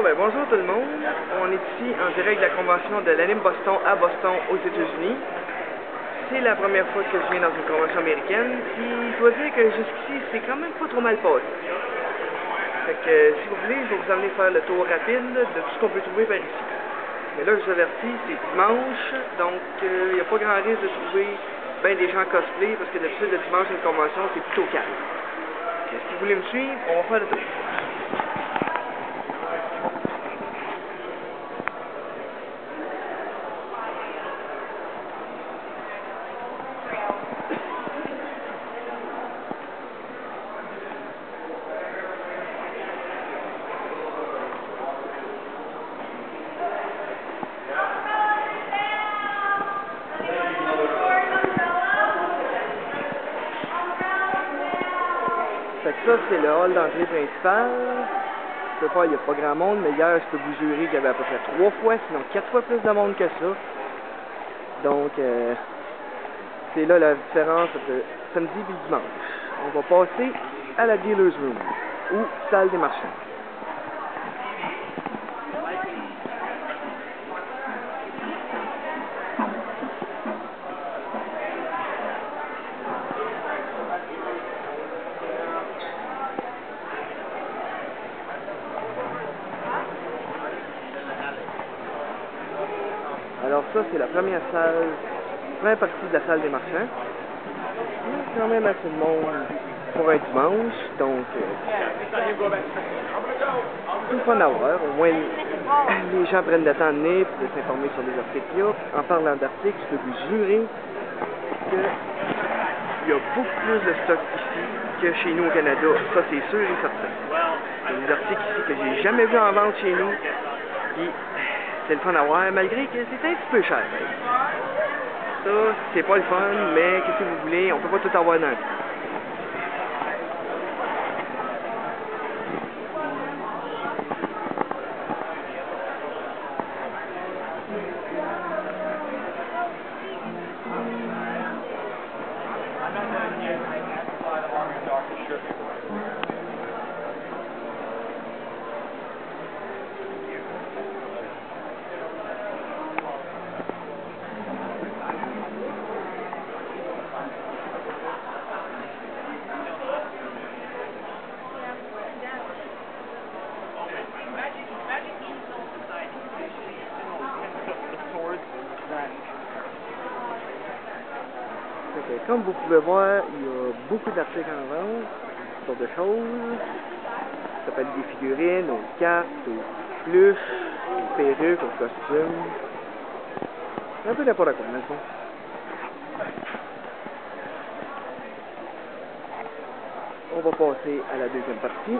Bon ben bonjour tout le monde, on est ici en direct de la convention de l'Anime Boston à Boston aux États-Unis. C'est la première fois que je viens dans une convention américaine, puis je dois dire que jusqu'ici c'est quand même pas trop mal passé. Fait que si vous voulez, je vais vous emmener faire le tour rapide de tout ce qu'on peut trouver par ici. Mais là je vous avertis, c'est dimanche, donc il n'y a pas grand risque de trouver ben des gens cosplay, parce que d'habitude le dimanche une convention c'est plutôt calme. Si vous voulez me suivre, on va faire le tour. Fait que ça, c'est le hall d'entrée principal. Je peux pas, il n'y a pas grand monde, mais hier, je peux vous jurer qu'il y avait à peu près 3 fois, sinon 4 fois plus de monde que ça. Donc, c'est là la différence entre samedi et dimanche. On va passer à la Dealer's Room, ou salle des marchands. Alors ça, c'est la première partie de la salle des marchands. Il y a quand même assez de monde pour un dimanche, donc c'est le fun à voir. Au moins, les gens prennent le temps de venir et de s'informer sur les articles qu'il y a. En parlant d'articles, je peux vous jurer qu'il y a beaucoup plus de stock ici que chez nous au Canada. Ça, c'est sûr et certain. Il y a des articles ici que j'ai jamais vus en vente chez nous. Puis, c'est le fun à voir, malgré que c'est un petit peu cher. Ça, c'est pas le fun, mais qu'est-ce que vous voulez, on peut pas tout avoir dans le temps. Comme vous pouvez voir, il y a beaucoup d'articles en vente, toutes sortes de choses. Ça peut être des figurines, aux cartes, aux pluches, aux perruques, aux costumes. Un peu n'importe quoi, dans le fond. On va passer à la deuxième partie.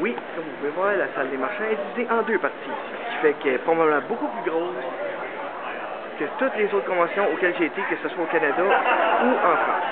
Oui, comme vous pouvez voir, la salle des marchands est divisée en deux parties, ce qui fait qu'elle est probablement beaucoup plus grosse que toutes les autres conventions auxquelles j'ai été, que ce soit au Canada ou en France.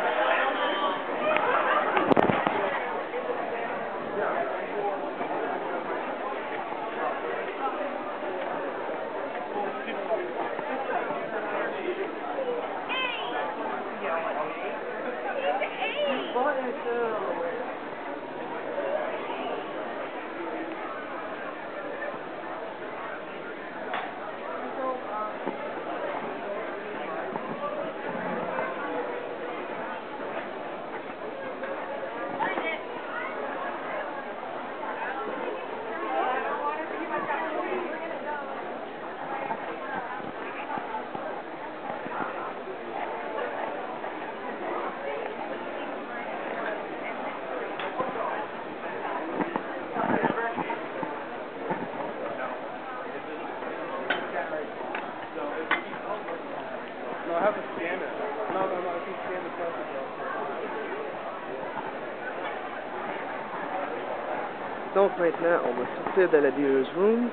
Donc maintenant, on va sortir de la Dealer's Room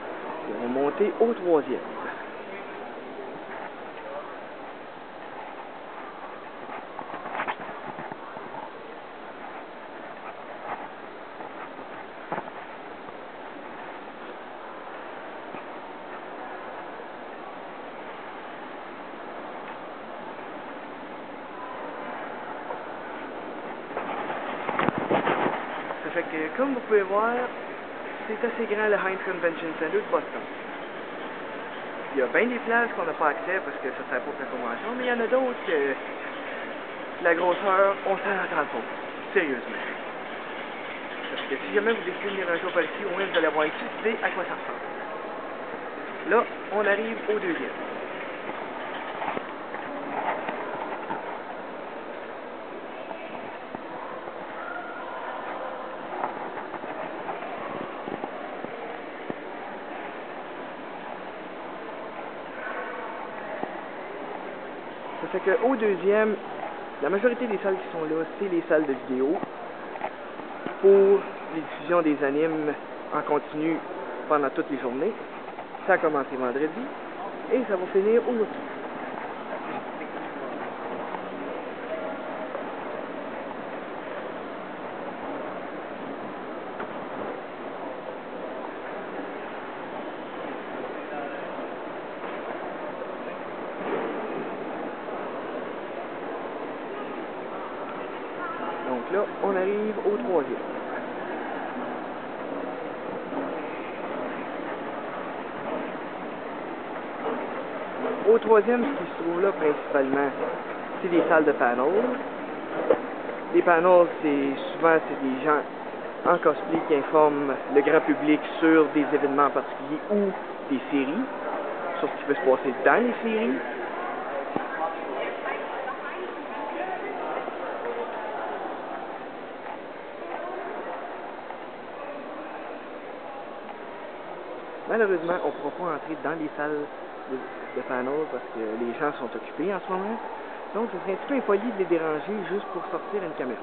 et on va monter au troisième. que, comme vous pouvez voir, c'est assez grand le Heinz Convention Center de Boston. Il y a bien des places qu'on n'a pas accès parce que ça ne sert pas pour la convention, mais il y en a d'autres que la grosseur, on s'en entend pas. Sérieusement. Parce que si jamais vous décidez de venir un jour par ici, au moins vous allez avoir une petite idée à quoi ça ressemble. Là, on arrive au deuxième. Ça fait qu'au deuxième, la majorité des salles qui sont là, c'est les salles de vidéo pour les diffusions des animes en continu pendant toutes les journées. Ça a commencé vendredi et ça va finir aujourd'hui. Donc là, on arrive au troisième. Au troisième, ce qui se trouve là principalement, c'est des salles de panels. Les panels, souvent des gens en cosplay qui informent le grand public sur des événements particuliers ou des séries, sur ce qui peut se passer dans les séries. Malheureusement, on ne pourra pas entrer dans les salles de panel parce que les gens sont occupés en ce moment. Donc, ce serait un petit peu impoli de les déranger juste pour sortir une caméra.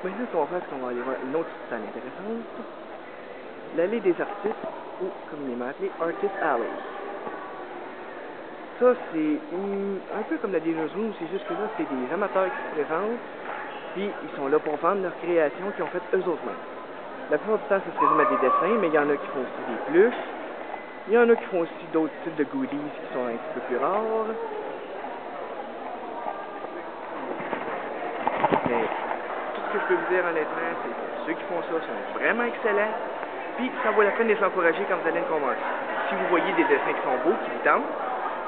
Maintenant, ce qu'on va faire, c'est qu'on va aller voir une autre salle intéressante. L'allée des artistes, ou communément appelée Artist Alley. Ça, c'est un peu comme la Dinosaur, c'est juste que là, c'est des amateurs qui se présentent, puis ils sont là pour vendre leurs créations qu'ils ont faites eux autres mêmes. La plupart du temps, ça se résume à des dessins, mais il y en a qui font aussi des pluches. Il y en a qui font aussi d'autres types de goodies qui sont un petit peu plus rares. Mais tout ce que je peux vous dire honnêtement, c'est que ceux qui font ça sont vraiment excellents. Puis ça vaut la peine de les encourager quand vous allez une convention. Si vous voyez des dessins qui sont beaux, qui vous tentent,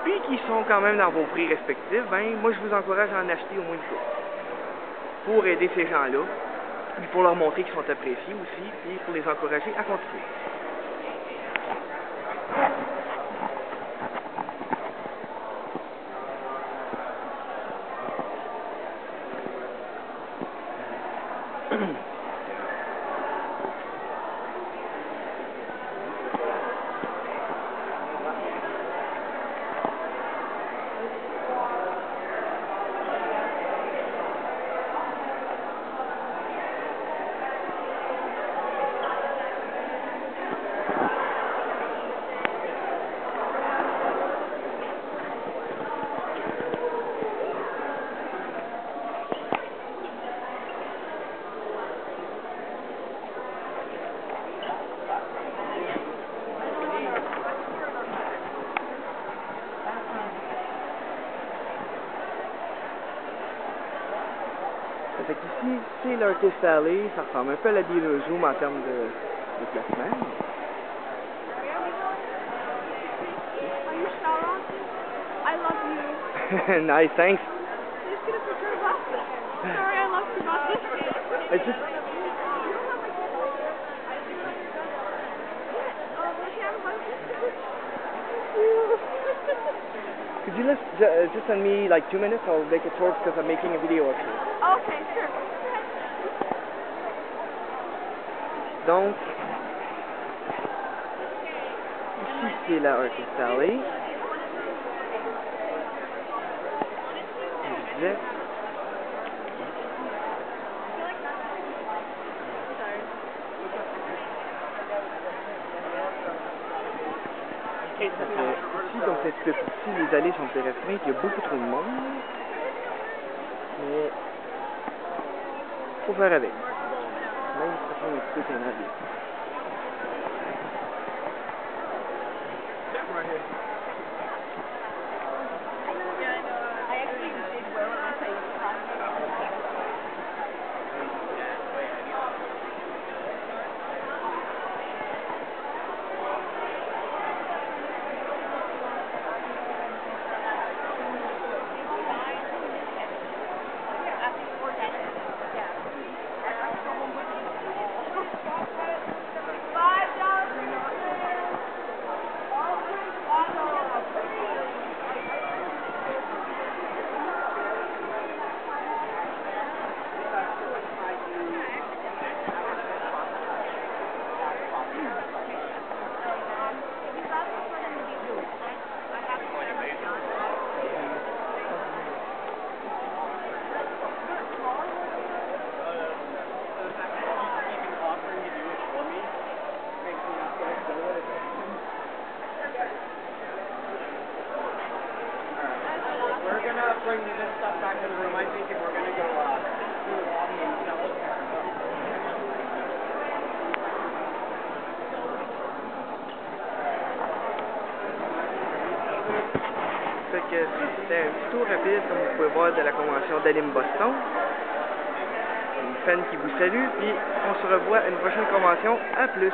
puis qui sont quand même dans vos prix respectifs, ben moi je vous encourage à en acheter au moins une couple. Pour aider ces gens-là, puis pour leur montrer qu'ils sont appréciés aussi, puis pour les encourager à continuer. Fait qu'ici, c'est l'Artist Alley, ça ressemble un peu à la Dealer Zoom en termes de placement. Are you Sharon? I love you. Nice, thanks. Please get a picture of us. Sorry, I love you much. It's just... Could you just send me like 2 minutes? I'll make it short because I'm making a video actually. Okay, sure. Donc, ici c'est la Artist Alley. Je disais. Ici, comme c'est tout petit, les allées sont très restreintes, il y a beaucoup trop de monde. Mais faut faire avec. Même si ça fait un petit peu pénal. I actually did well when I played We're gonna bring this stuff back to the room. I think we're gonna go through the lobby and sell it there. Fait que ça, c'était un petit tour rapide, comme vous pouvez voir, de la convention d'Alim Boston. Une fan qui vous salue, puis on se revoit à une prochaine convention. À plus!